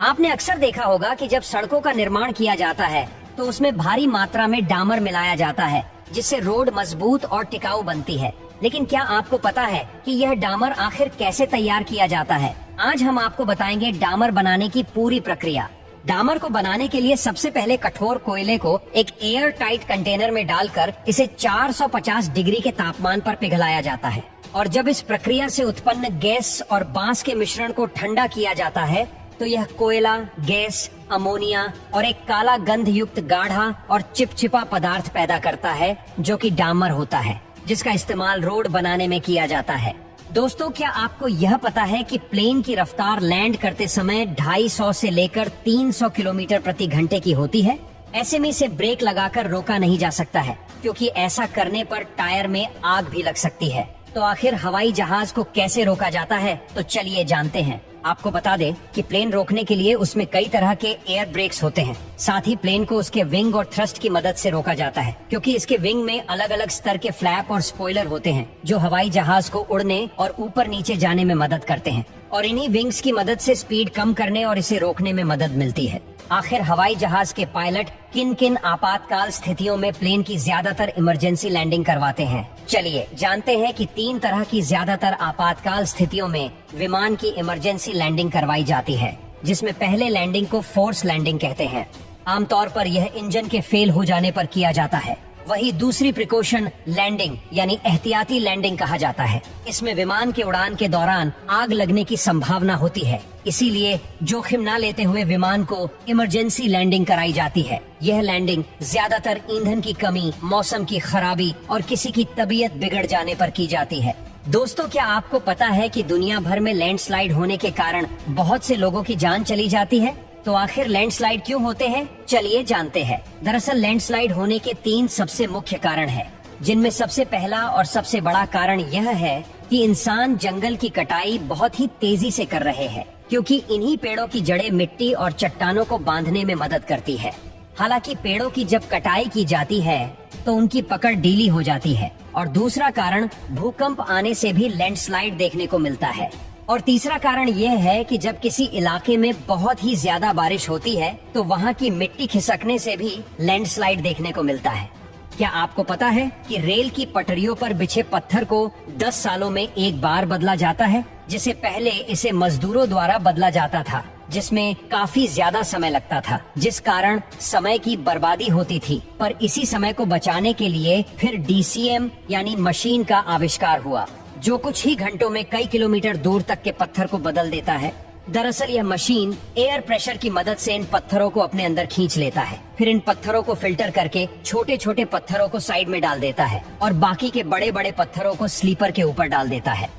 आपने अक्सर देखा होगा कि जब सड़कों का निर्माण किया जाता है तो उसमें भारी मात्रा में डामर मिलाया जाता है, जिससे रोड मजबूत और टिकाऊ बनती है। लेकिन क्या आपको पता है कि यह डामर आखिर कैसे तैयार किया जाता है? आज हम आपको बताएंगे डामर बनाने की पूरी प्रक्रिया। डामर को बनाने के लिए सबसे पहले कठोर कोयले को एक एयर टाइट कंटेनर में डालकर इसे 450 डिग्री के तापमान पर पिघलाया जाता है, और जब इस प्रक्रिया से उत्पन्न गैस और बांस के मिश्रण को ठंडा किया जाता है तो यह कोयला, गैस, अमोनिया और एक काला गंध युक्त गाढ़ा और चिपचिपा पदार्थ पैदा करता है, जो कि डामर होता है, जिसका इस्तेमाल रोड बनाने में किया जाता है। दोस्तों, क्या आपको यह पता है कि प्लेन की रफ्तार लैंड करते समय 250 से लेकर 300 किलोमीटर प्रति घंटे की होती है? ऐसे में इसे ब्रेक लगाकर रोका नहीं जा सकता है, क्योंकि ऐसा करने पर टायर में आग भी लग सकती है। तो आखिर हवाई जहाज को कैसे रोका जाता है? तो चलिए जानते हैं। आपको बता दें कि प्लेन रोकने के लिए उसमें कई तरह के एयर ब्रेक्स होते हैं। साथ ही प्लेन को उसके विंग और थ्रस्ट की मदद से रोका जाता है, क्योंकि इसके विंग में अलग अलग स्तर के फ्लैप और स्पॉइलर होते हैं, जो हवाई जहाज को उड़ने और ऊपर नीचे जाने में मदद करते हैं। और इन्हीं विंग्स की मदद से स्पीड कम करने और इसे रोकने में मदद मिलती है। आखिर हवाई जहाज के पायलट किन किन आपातकाल स्थितियों में प्लेन की ज्यादातर इमरजेंसी लैंडिंग करवाते हैं? चलिए जानते हैं कि 3 तरह की ज्यादातर आपातकाल स्थितियों में विमान की इमरजेंसी लैंडिंग करवाई जाती है, जिसमें पहले लैंडिंग को फोर्स लैंडिंग कहते हैं। आमतौर पर यह इंजन के फेल हो जाने पर किया जाता है। वही दूसरी प्रिकॉशन लैंडिंग यानी एहतियाती लैंडिंग कहा जाता है। इसमें विमान के उड़ान के दौरान आग लगने की संभावना होती है, इसीलिए जोखिम न लेते हुए विमान को इमरजेंसी लैंडिंग कराई जाती है। यह लैंडिंग ज्यादातर ईंधन की कमी, मौसम की खराबी और किसी की तबीयत बिगड़ जाने पर की जाती है। दोस्तों, क्या आपको पता है कि दुनिया भर में लैंडस्लाइड होने के कारण बहुत से लोगों की जान चली जाती है? तो आखिर लैंडस्लाइड क्यों होते हैं? चलिए जानते हैं। दरअसल लैंडस्लाइड होने के 3 सबसे मुख्य कारण हैं, जिनमें सबसे पहला और सबसे बड़ा कारण यह है कि इंसान जंगल की कटाई बहुत ही तेजी से कर रहे हैं, क्योंकि इन्हीं पेड़ों की जड़ें मिट्टी और चट्टानों को बांधने में मदद करती है। हालांकि पेड़ों की जब कटाई की जाती है तो उनकी पकड़ ढीली हो जाती है। और दूसरा कारण, भूकंप आने से भी लैंडस्लाइड देखने को मिलता है। और तीसरा कारण यह है कि जब किसी इलाके में बहुत ही ज्यादा बारिश होती है तो वहाँ की मिट्टी खिसकने से भी लैंडस्लाइड देखने को मिलता है। क्या आपको पता है कि रेल की पटरियों पर बिछे पत्थर को 10 सालों में एक बार बदला जाता है, जिसे पहले इसे मजदूरों द्वारा बदला जाता था, जिसमें काफी ज्यादा समय लगता था, जिस कारण समय की बर्बादी होती थी। पर इसी समय को बचाने के लिए फिर DCM यानी मशीन का आविष्कार हुआ, जो कुछ ही घंटों में कई किलोमीटर दूर तक के पत्थर को बदल देता है। दरअसल यह मशीन एयर प्रेशर की मदद से इन पत्थरों को अपने अंदर खींच लेता है, फिर इन पत्थरों को फिल्टर करके छोटे छोटे पत्थरों को साइड में डाल देता है और बाकी के बड़े बड़े पत्थरों को स्लीपर के ऊपर डाल देता है।